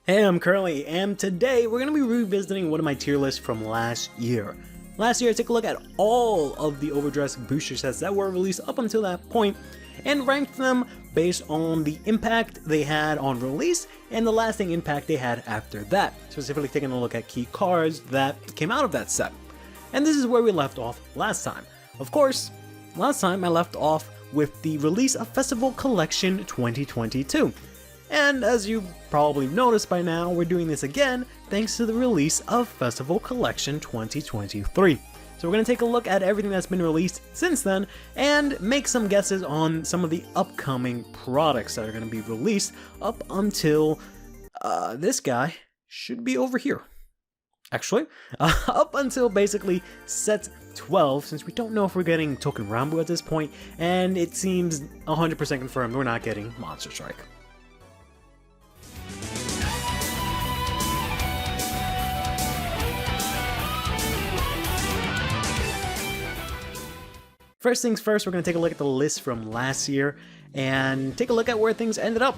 Hey, I'm Curly, and today we're going to be revisiting one of my tier lists from last year. Last year I took a look at all of the overdressed booster sets that were released up until that point, and ranked them based on the impact they had on release and the lasting impact they had after that, specifically taking a look at key cards that came out of that set. And this is where we left off last time. Of course, last time I left off with the release of Festival Collection 2022. And as you probably noticed by now, we're doing this again thanks to the release of Festival Collection 2023. So we're going to take a look at everything that's been released since then and make some guesses on some of the upcoming products that are going to be released up until this guy should be over here. Actually, up until basically set 12, since we don't know if we're getting Token Rambo at this point, and it seems 100% confirmed we're not getting Monster Strike. First things first, we're going to take a look at the list from last year and take a look at where things ended up.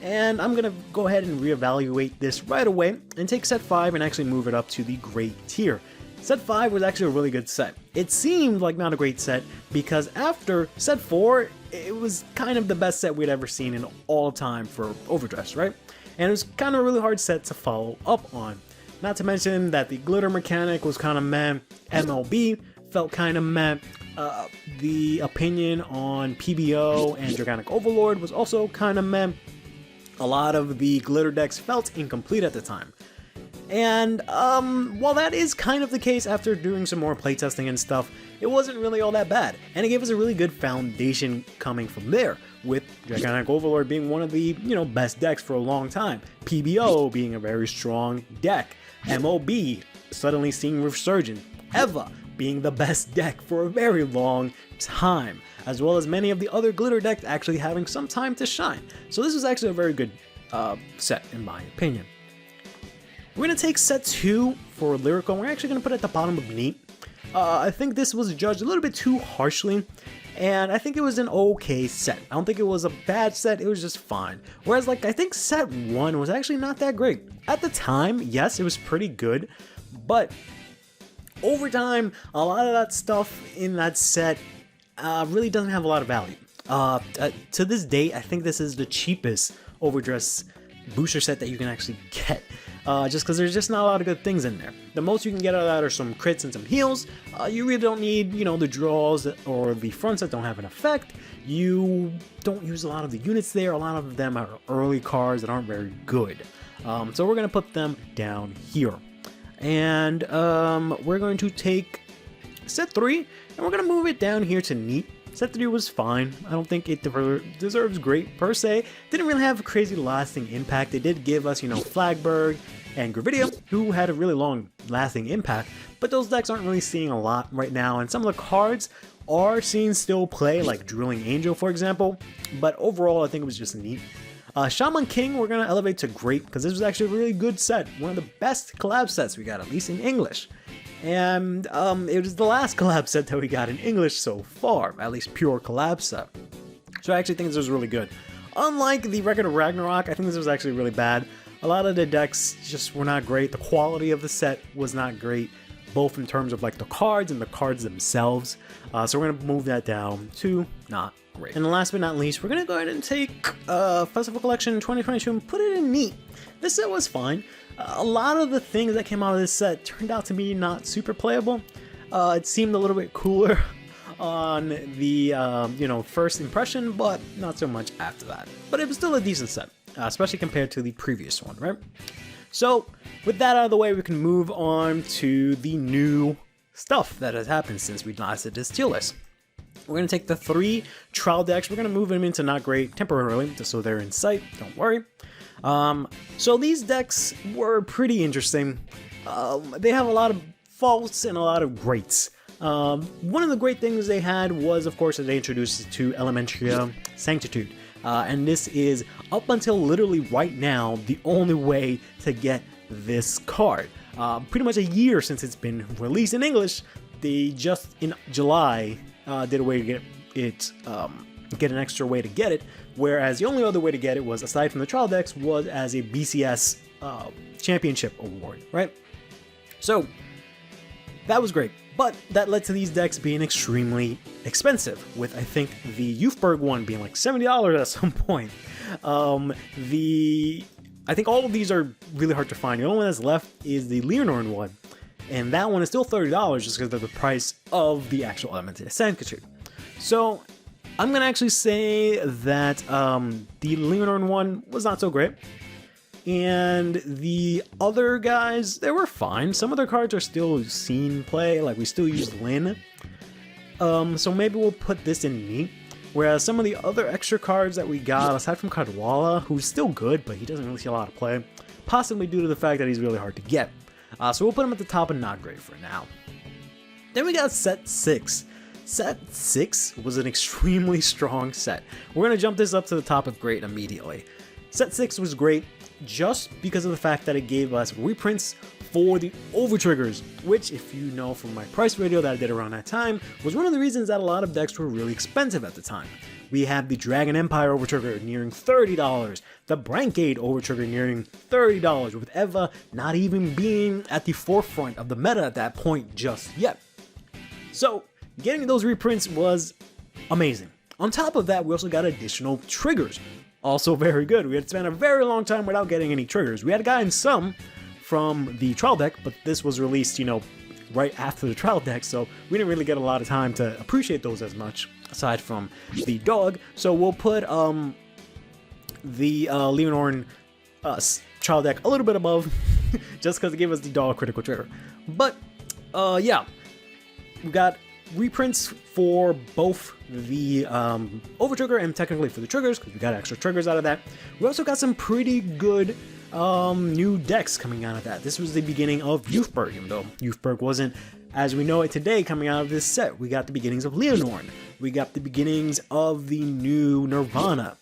And I'm going to go ahead and reevaluate this right away and take set 5 and actually move it up to the great tier. Set 5 was actually a really good set. It seemed like not a great set because after set 4, it was kind of the best set we'd ever seen in all time for Overdress, right? And it was kind of a really hard set to follow up on. Not to mention that the glitter mechanic was kind of meh, MLB felt kind of meh, the opinion on PBO and Dragonic Overlord was also kind of meh. A lot of the glitter decks felt incomplete at the time. And while that is kind of the case after doing some more playtesting and stuff, it wasn't really all that bad. And it gave us a really good foundation coming from there, with Dragonic Overlord being one of the, best decks for a long time. PBO being a very strong deck. MOB suddenly seeing resurgent. Eva being the best deck for a very long time, as well as many of the other glitter decks actually having some time to shine. So this was actually a very good set in my opinion. We're going to take set 2 for Lyrical, and we're actually going to put it at the bottom of Neat. I think this was judged a little bit too harshly, and I think it was an okay set. I don't think it was a bad set, it was just fine. Whereas I think set 1 was actually not that great. At the time, yes, it was pretty good, but over time, a lot of that stuff in that set really doesn't have a lot of value. To this date, I think this is the cheapest Overdress booster set that you can actually get. Just because there's just not a lot of good things in there. The most you can get out of that are some crits and some heals. You really don't need, the draws or the fronts that don't have an effect. You don't use a lot of the units there. A lot of them are early cards that aren't very good. So we're going to put them down here. And we're going to take set 3 and we're going to move it down here to Neat. Set 3 was fine. I don't think it deserves great per se. Didn't really have a crazy lasting impact. It did give us, Flagberg and Gravidia, who had a really long lasting impact, but those decks aren't really seeing a lot right now, and some of the cards are seeing still play, like Drilling Angel for example, but overall I think it was just neat. Shaman King we're going to elevate to great, because this was actually a really good set. One of the best collab sets we got, at least in English. And it was the last collab set that we got in English so far, at least pure collab set. So I actually think this was really good. Unlike the Record of Ragnarok, I think this was actually really bad. A lot of the decks just were not great. The quality of the set was not great, both in terms of the cards and the cards themselves. So we're going to move that down to not great. And last but not least, we're going to go ahead and take Festival Collection 2022 and put it in Neat. This set was fine. A lot of the things that came out of this set turned out to be not super playable. It seemed a little bit cooler on the first impression, but not so much after that. But it was still a decent set, especially compared to the previous one, right? So with that out of the way, we can move on to the new stuff that has happened since we last did this tier list. We're going to take the 3 trial decks, we're going to move them into not great temporarily, just so they're in sight, don't worry. So these decks were pretty interesting. They have a lot of faults and a lot of greats. One of the great things they had was, of course, that they introduced to Elementria Sanctitude. And this is, up until literally right now, the only way to get this card. Pretty much a year since it's been released in English, they just in July did a way to get it, get an extra way to get it, whereas the only other way to get it was, aside from the trial decks, was as a BCS championship award, right? So that was great, but that led to these decks being extremely expensive, with I think the Youthberg one being like $70 at some point. I think all of these are really hard to find. The only one that's left is the Leonard one, and that one is still $30 just because of the price of the actual Elemented Sandcatcher. So I'm gonna actually say that the Leonard one was not so great. And the other guys, they were fine. Some of their cards are still seen play, like we still use Lin. So maybe we'll put this in neat. Whereas some of the other extra cards that we got, aside from Cadwalla, who's still good, but he doesn't really see a lot of play, possibly due to the fact that he's really hard to get. So we'll put him at the top and not great for now. Then we got set 6. Set 6 was an extremely strong set. We're going to jump this up to the top of great immediately. Set 6 was great just because of the fact that it gave us reprints for the overtriggers, which, if you know from my price video that I did around that time, was one of the reasons that a lot of decks were really expensive at the time. We had the Dragon Empire overtrigger nearing $30, the Brancade overtrigger nearing $30, with Eva not even being at the forefront of the meta at that point just yet. So getting those reprints was amazing. On top of that, we also got additional triggers. Also very good. We had spent a very long time without getting any triggers. We had gotten some from the trial deck, but this was released, right after the trial deck, so we didn't really get a lot of time to appreciate those as much, aside from the dog. So we'll put the Leonorn trial deck a little bit above, just because it gave us the dog critical trigger. But, yeah, we got reprints for both the overtrigger and technically for the triggers, because we got extra triggers out of that. We also got some pretty good new decks coming out of that. This was the beginning of Youthberg, even though Youthberg wasn't as we know it today coming out of this set. We got the beginnings of Leonorn. We got the beginnings of the new Nirvana.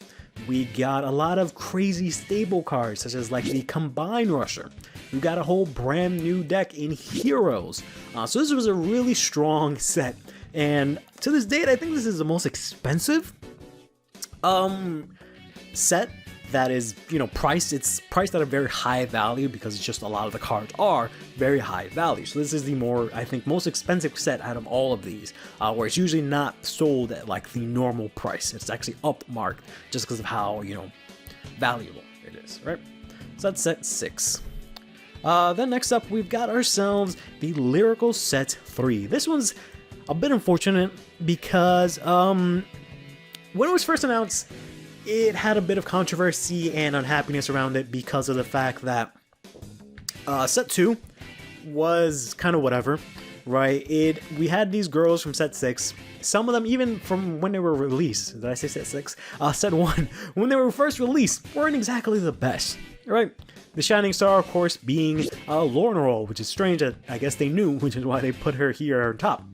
We got a lot of crazy stable cards, such as like the Combine Rusher. We got a whole brand new deck in Heroes. So this was a really strong set. And to this date, I think this is the most expensive set that is, priced. It's priced at a very high value because it's just a lot of the cards are very high value. So this is the most expensive set out of all of these, where it's usually not sold at like the normal price. It's actually upmarked just because of how, valuable it is, right? So that's set 6. Then next up, we've got ourselves the Lyrical Set 3. This one's a bit unfortunate because when it was first announced, it had a bit of controversy and unhappiness around it because of the fact that Set 2 was kind of whatever, right? We had these girls from Set 6, some of them even from when they were released. Did I say Set 6? Set 1, when they were first released, weren't exactly the best, right? The shining star, of course, being Lornerol, which is strange that I guess they knew, which is why they put her here on top.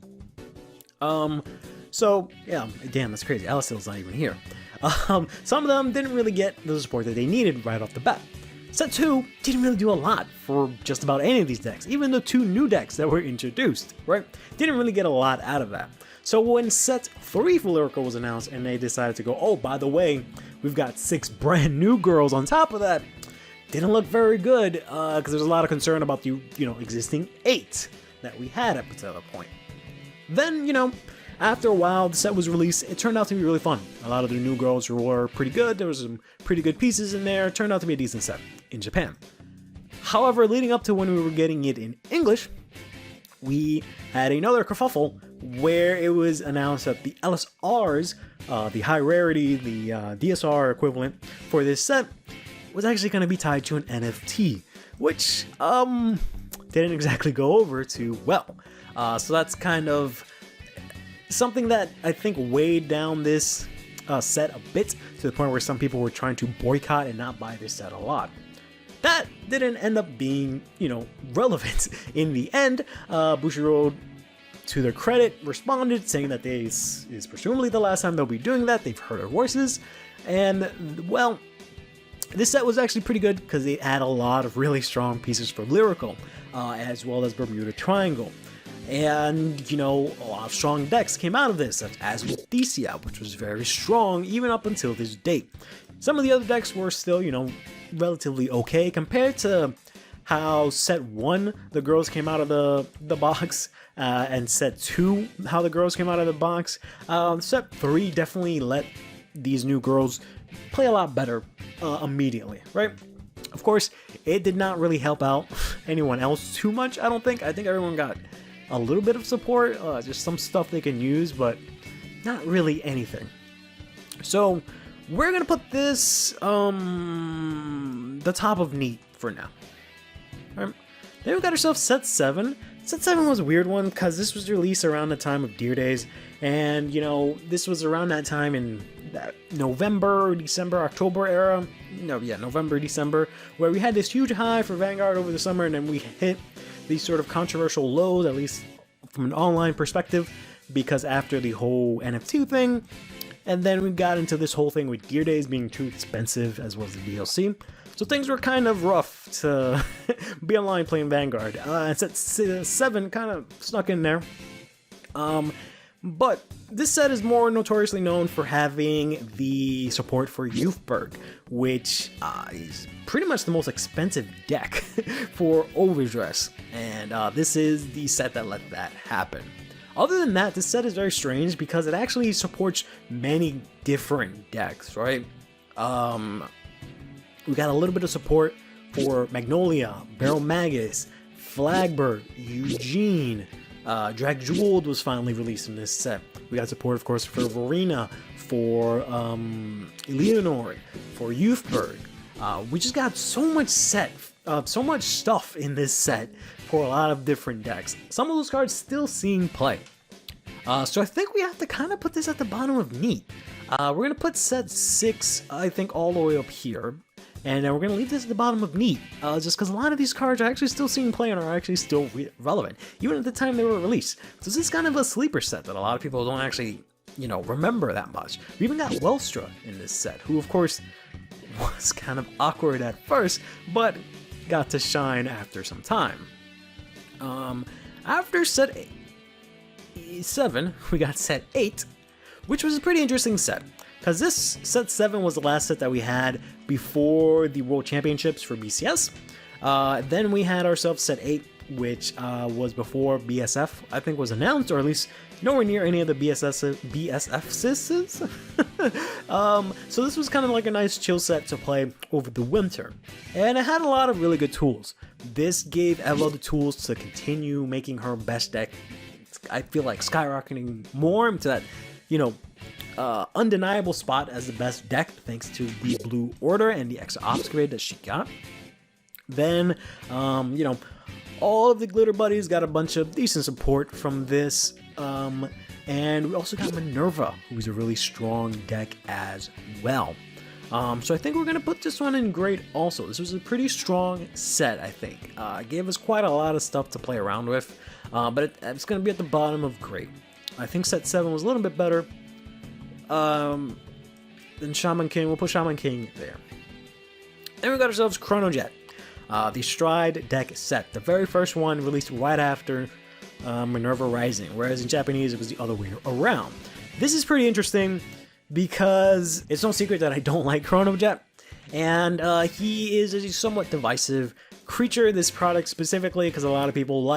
So, yeah, damn, that's crazy. Alicyl's not even here. Some of them didn't really get the support that they needed right off the bat. Set 2 didn't really do a lot for just about any of these decks, even the 2 new decks that were introduced, right? Didn't really get a lot out of that. So when Set 3 for Lyrical was announced and they decided to go, oh, by the way, we've got 6 brand new girls on top of that, didn't look very good because there's a lot of concern about the, existing 8 that we had up until that point. Then, after a while, the set was released. It turned out to be really fun. A lot of the new girls were pretty good. There was some pretty good pieces in there. It turned out to be a decent set in Japan. However, leading up to when we were getting it in English, we had another kerfuffle where it was announced that the LSRs, the high rarity, the DSR equivalent for this set, was actually going to be tied to an NFT, which didn't exactly go over too well. So that's kind of something that I think weighed down this set a bit, to the point where some people were trying to boycott and not buy this set a lot. That didn't end up being, relevant in the end. Bushiroad, to their credit, responded saying that this is presumably the last time they'll be doing that. They've heard our voices, and well, this set was actually pretty good because it had a lot of really strong pieces for Lyrical, as well as Bermuda Triangle. And, a lot of strong decks came out of this, such as with Thesia, which was very strong even up until this date. Some of the other decks were still, relatively okay compared to how set 1 the girls came out of the box, and set 2 how the girls came out of the box. Set 3 definitely let these new girls play a lot better immediately, right? Of course, it did not really help out anyone else too much, I don't think. I think everyone got a little bit of support, just some stuff they can use, but not really anything. So we're gonna put this the top of neat for now. All right. Then we got ourselves set 7. Set 7 was a weird one because this was released around the time of Deer Days, and this was around that time in that November, December, October era. November, December, where we had this huge high for Vanguard over the summer, and then we hit these sort of controversial lows, at least from an online perspective, because after the whole NFT thing, and then we got into this whole thing with Deer Days being too expensive, as well as the DLC. So things were kind of rough to be online playing Vanguard. Set 7 kind of snuck in there. But this set is more notoriously known for having the support for Youthberg, which is pretty much the most expensive deck for Overdress, and this is the set that let that happen. Other than that, this set is very strange because it actually supports many different decks, right? We got a little bit of support for Magnolia, Barrel Magus, Flagbird, Eugene. Drag Jeweled was finally released in this set. We got support, of course, for Verena, for Eleanor, for Youthberg. We just got so much so much stuff in this set for a lot of different decks. Some of those cards still seeing play. So I think we have to kind of put this at the bottom of neat. We're going to put set 6, I think, all the way up here. And then we're going to leave this at the bottom of neat, just because a lot of these cards are actually still seeing play and are actually still relevant, even at the time they were released. So this is kind of a sleeper set that a lot of people don't actually, remember that much. We even got Welstra in this set, who of course was kind of awkward at first, but got to shine after some time. After set 7, we got set 8, which was a pretty interesting set. Because this set 7 was the last set that we had before the World Championships for BCS. Then we had ourselves set 8, which was before BSF, I think, was announced, or at least nowhere near any of the BSFs. So this was kind of like a nice chill set to play over the winter. And it had a lot of really good tools. This gave Eva the tools to continue making her best deck, I feel like, skyrocketing more into that, undeniable spot as the best deck thanks to the Blue Order and the extra upgrade that she got. Then, all of the Glitter Buddies got a bunch of decent support from this. And we also got Minerva, who's a really strong deck as well. So I think we're going to put this one in great also. This was a pretty strong set, I think. It gave us quite a lot of stuff to play around with, but it's going to be at the bottom of great. I think set 7 was a little bit better. Then Shaman King, we'll put Shaman King there. Then we got ourselves Chronojet, the Stride deck set. The very first one released right after Minerva Rising, whereas in Japanese it was the other way around. This is pretty interesting because it's no secret that I don't like Chronojet, and he is a somewhat divisive creature, this product specifically, because a lot of people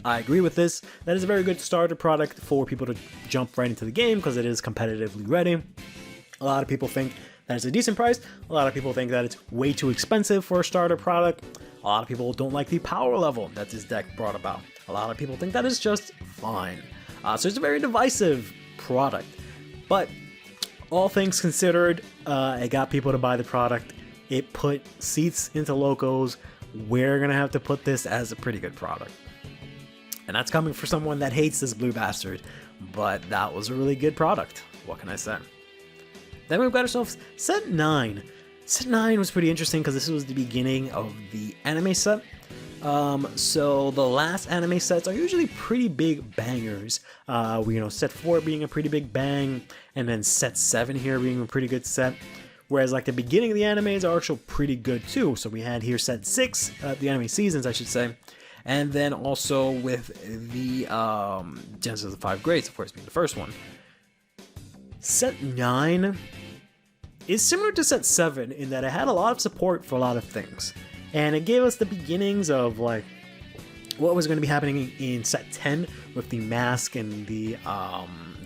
I agree with this. That is a very good starter product for people to jump right into the game because it is competitively ready. A lot of people think that it's a decent price. A lot of people think that it's way too expensive for a starter product. A lot of people don't like the power level that this deck brought about. A lot of people think that is just fine. So it's a very divisive product. But all things considered, it got people to buy the product. It put seats into locos. We're going to have to put this as a pretty good product. And that's coming for someone that hates this blue bastard, but that was a really good product. What can I say? Then we've got ourselves set 9. Set 9 was pretty interesting because this was the beginning of the anime set. So the last anime sets are usually pretty big bangers. Set 4 being a pretty big bang, and then set 7 here being a pretty good set. Whereas like the beginning of the animes are actually pretty good too. So we had here set 6, the anime seasons I should say. And then also with the Genesis of the 5 Greats, of course, being the first one. Set 9 is similar to set 7 in that it had a lot of support for a lot of things. And it gave us the beginnings of like what was going to be happening in set 10 with the mask and the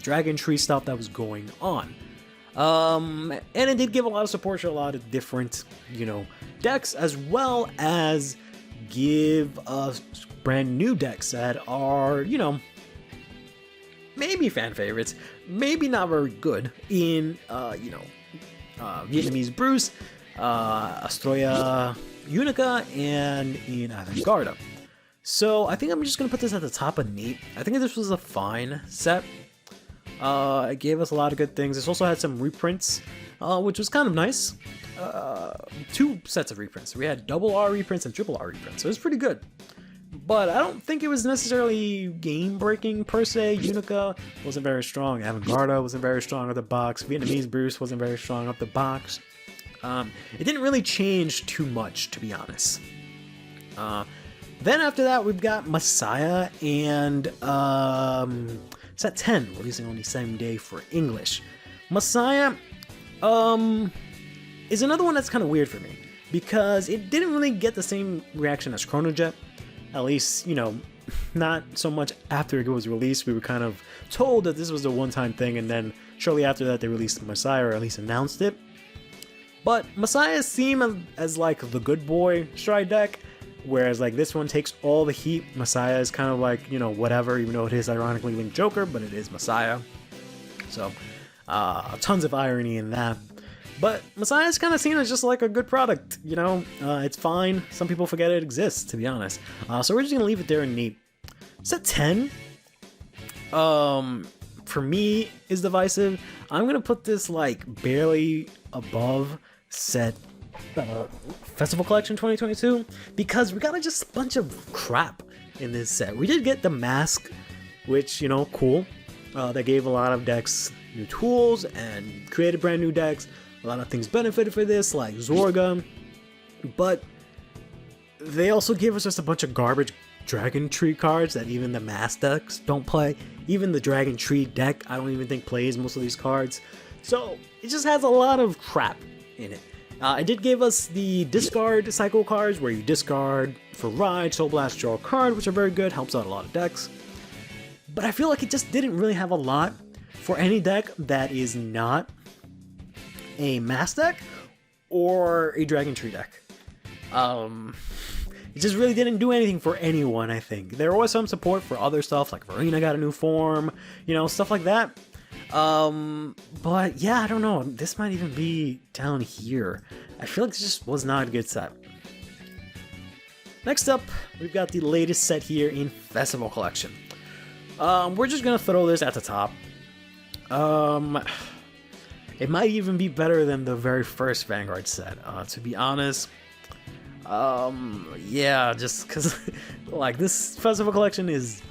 dragon tree stuff that was going on. And it did give a lot of support to a lot of different, decks, as well as give us brand new decks that are, maybe fan favorites, maybe not very good in, Vietnamese Bruce, Astroya Unica, and in Vanguard. So I think I'm just going to put this at the top of neat. I think this was a fine set. It gave us a lot of good things. This also had some reprints, which was kind of nice. 2 sets of reprints. We had double R reprints and triple R reprints, so it was pretty good. But I don't think it was necessarily game-breaking per se. Unica wasn't very strong. Vanguard wasn't very strong out the box. Vietnamese Bruce wasn't very strong out the box. It didn't really change too much, to be honest. Then after that, we've got Messiah and set 10, releasing on the same day for English. Messiah is another one that's kind of weird for me, because it didn't really get the same reaction as Chronojet. At least, not so much after it was released. We were kind of told that this was a one-time thing, and then shortly after that they released Messiah, or at least announced it. But Messiah seemed as like the good boy stride deck, whereas like this one takes all the heat. Messiah is kind of like, whatever, even though it is ironically linked Joker, but it is Messiah. So, tons of irony in that. But Messiah is kind of seen as just like a good product, it's fine. Some people forget it exists, to be honest. So we're just gonna leave it there and neat. Set 10, for me, is divisive. I'm gonna put this like barely above set Festival Collection 2022, because we got just a bunch of crap in this set. We did get the mask, which, cool. That gave a lot of decks new tools and created brand new decks. A lot of things benefited for this, like Zorga, but they also gave us just a bunch of garbage Dragon Tree cards that even the mass decks don't play. Even the Dragon Tree deck, I don't even think plays most of these cards. So it just has a lot of crap in it. It did give us the discard cycle cards, where you discard for Ride, Soul Blast, draw a card, which are very good, helps out a lot of decks. But I feel like it just didn't really have a lot for any deck that is not a mass deck or a Dragon Tree deck. It just really didn't do anything for anyone, I think. There was some support for other stuff, like Verena got a new form, stuff like that. But yeah, I don't know. This might even be down here. I feel like this just was not a good set. Next up, we've got the latest set here in Festival Collection. We're just gonna throw this at the top. It might even be better than the very first Vanguard set, to be honest. Yeah, just because, like, this Festival Collection is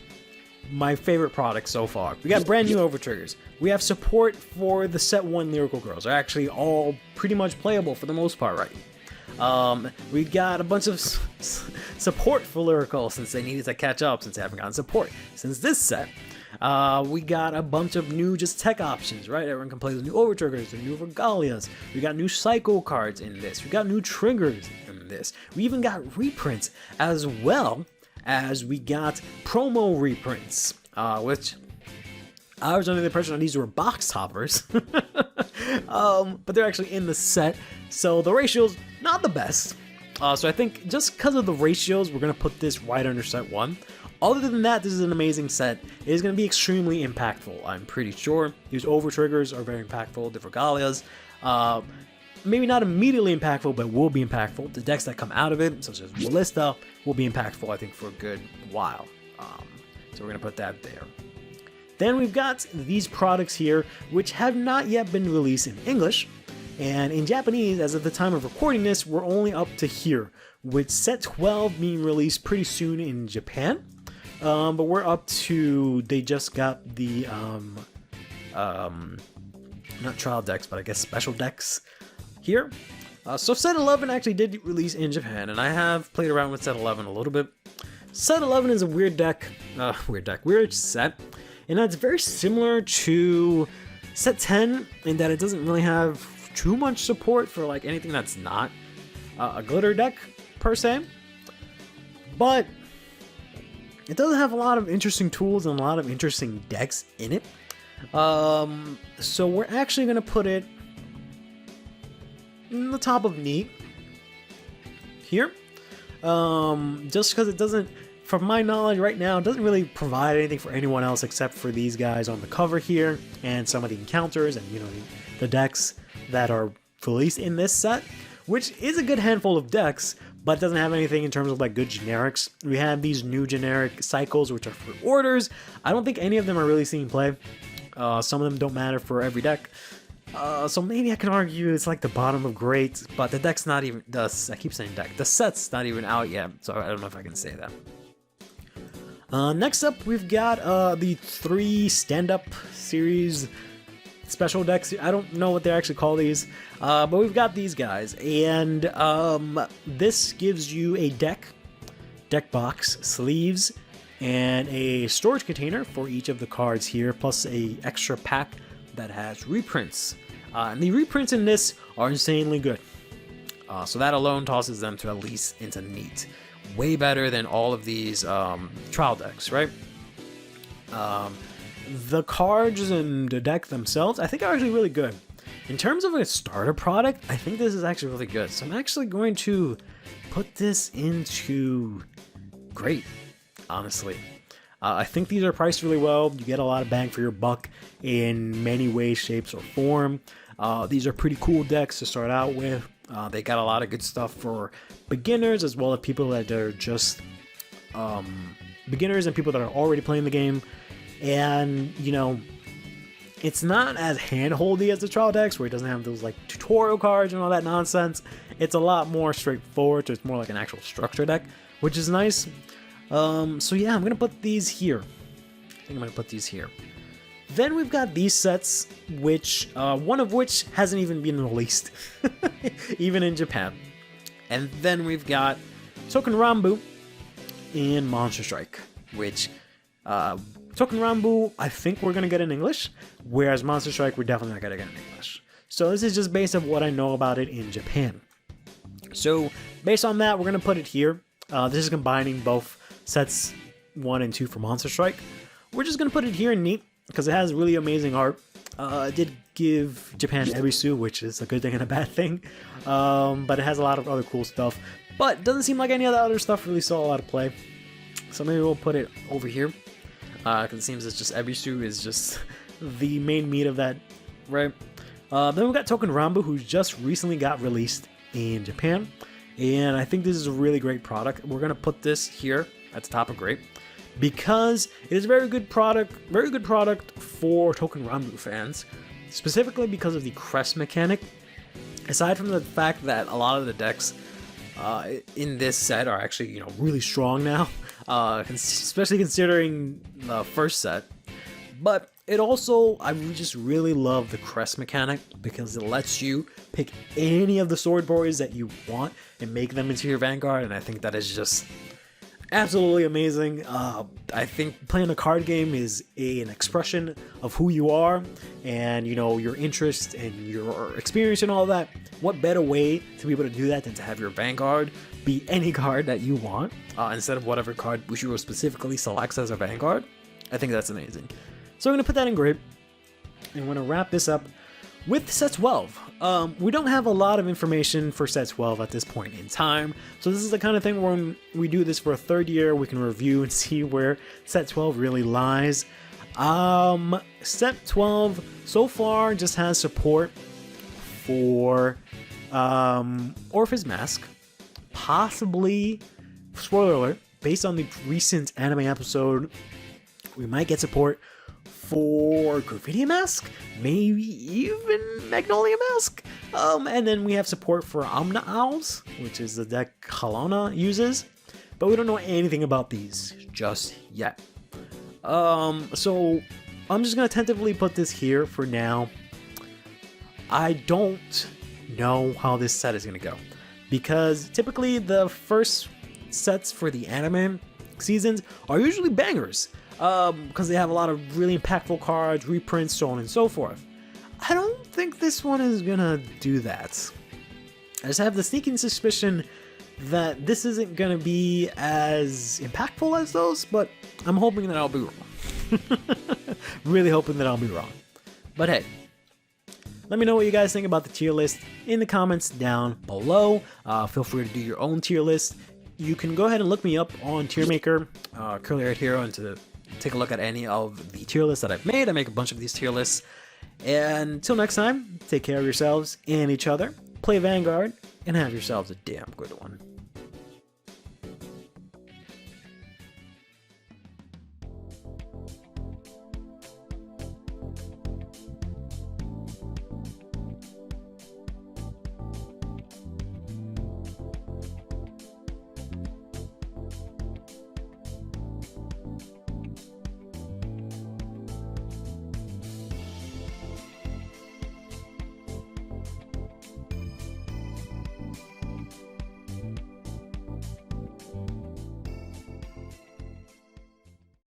my favorite product so far. We got brand new Overtriggers. We have support for the set 1 Lyrical Girls. They're actually all pretty much playable for the most part, right? We got a bunch of support for Lyrical, since they needed to catch up, since they haven't gotten support since this set. We got a bunch of new just tech options, right? Everyone can play the new Overtriggers, the new Regalias. We got new Cycle cards in this. We got new triggers in this. We even got reprints, as well as we got promo reprints, which I was under the impression that these were box toppers. But they're actually in the set, so the ratio's not the best. So I think just because of the ratios, we're going to put this right under set 1. Other than that, this is an amazing set. It is going to be extremely impactful, I'm pretty sure. These Overtriggers are very impactful. The Regalias, maybe not immediately impactful, but will be impactful. The decks that come out of it, such as Ballista, will be impactful, I think, for a good while. So we're going to put that there. Then we've got these products here, which have not yet been released in English. And in Japanese, as of the time of recording this, we're only up to here, with set 12 being released pretty soon in Japan. But we're up to, they just got the, not trial decks, but I guess special decks here. So set 11 actually did release in Japan, and I have played around with set 11 a little bit. Set 11 is a weird set, and that's very similar to set 10 in that it doesn't really have too much support for like anything that's not a glitter deck per se, but it does have a lot of interesting tools and a lot of interesting decks in it. So we're actually going to put it in the top of neat here, just because it doesn't, from my knowledge right now, it doesn't really provide anything for anyone else except for these guys on the cover here and some of the encounters and, you know, the decks that are released in this set, which is a good handful of decks, but doesn't have anything in terms of like good generics. We have these new generic cycles, which are for orders. I don't think any of them are really seeing play. Some of them don't matter for every deck. So maybe I can argue it's like the bottom of great, but the deck's not even, I keep saying deck, the set's not even out yet, so I don't know if I can say that. Next up, we've got the 3 stand-up series special decks. I don't know what they actually call these, but we've got these guys, and this gives you a deck box, sleeves, and a storage container for each of the cards here, plus a extra pack that has reprints. And the reprints in this are insanely good. So that alone tosses them to at least into neat. Way better than all of these trial decks, right? The cards and the deck themselves, I think, are actually really good. In terms of a starter product, I think this is actually really good. So I'm actually going to put this into great, honestly. I think these are priced really well. You get a lot of bang for your buck in many ways, shapes, or form. These are pretty cool decks to start out with. They got a lot of good stuff for beginners as well as people that are just beginners and people that are already playing the game. And, you know, it's not as hand-holdy as the trial decks where it doesn't have those like tutorial cards and all that nonsense. It's a lot more straightforward, so it's more like an actual structure deck, which is nice. So yeah, I'm going to put these here. I think I'm going to put these here. Then we've got these sets, which one of which hasn't even been released, even in Japan. And then we've got Token Rambu and Monster Strike, which Token Rambu, I think we're going to get in English, whereas Monster Strike, we're definitely not going to get in English. So this is just based on what I know about it in Japan. So based on that, we're going to put it here. This is combining both sets 1 and 2 for Monster Strike. We're just going to put it here in neat, because it has really amazing art. It did give Japan Ebisu, which is a good thing and a bad thing, but it has a lot of other cool stuff. But it doesn't seem like any of the other stuff really saw a lot of play, so maybe we'll put it over here, because it seems it's just Ebisu is just the main meat of that, right? Then we've got Token Rambu, who just recently got released in Japan, and I think this is a really great product. We're going to put this here at the top of great, because it is a very good product for Token Rambu fans, specifically because of the crest mechanic. Aside from the fact that a lot of the decks in this set are actually, you know, really strong now, especially considering the first set, but it also, I just really love the crest mechanic because it lets you pick any of the sword boys that you want and make them into your Vanguard, and I think that is just absolutely amazing. I think playing a card game is an expression of who you are and, you know, your interest and your experience and all that. What better way to be able to do that than to have your Vanguard be any card that you want instead of whatever card which you specifically selects as a Vanguard? I think that's amazing. So I'm going to put that in great. And we're going to wrap this up with set 12. We don't have a lot of information for set 12 at this point in time, so this is the kind of thing where when we do this for a third year, we can review and see where set 12 really lies. Set 12 so far just has support for Orpheus Mask, possibly, spoiler alert, based on the recent anime episode, we might get support for Graffiti Mask, maybe even Magnolia Mask, and then we have support for Omna Owls, which is the deck Halona uses, but we don't know anything about these just yet. So I'm just gonna tentatively put this here for now. I don't know how this set is gonna go, because typically the first sets for the anime seasons are usually bangers. Because they have a lot of really impactful cards, reprints, so on and so forth. I don't think this one is gonna do that. I just have the sneaking suspicion that this isn't gonna be as impactful as those, but I'm hoping that I'll be wrong. Really hoping that I'll be wrong. But hey, let me know what you guys think about the tier list in the comments down below. Feel free to do your own tier list. You can go ahead and look me up on Tiermaker, Curly Haired Hero, and to take a look at any of the tier lists that I've made. I make a bunch of these tier lists. And until next time, take care of yourselves and each other, play Vanguard, and have yourselves a damn good one.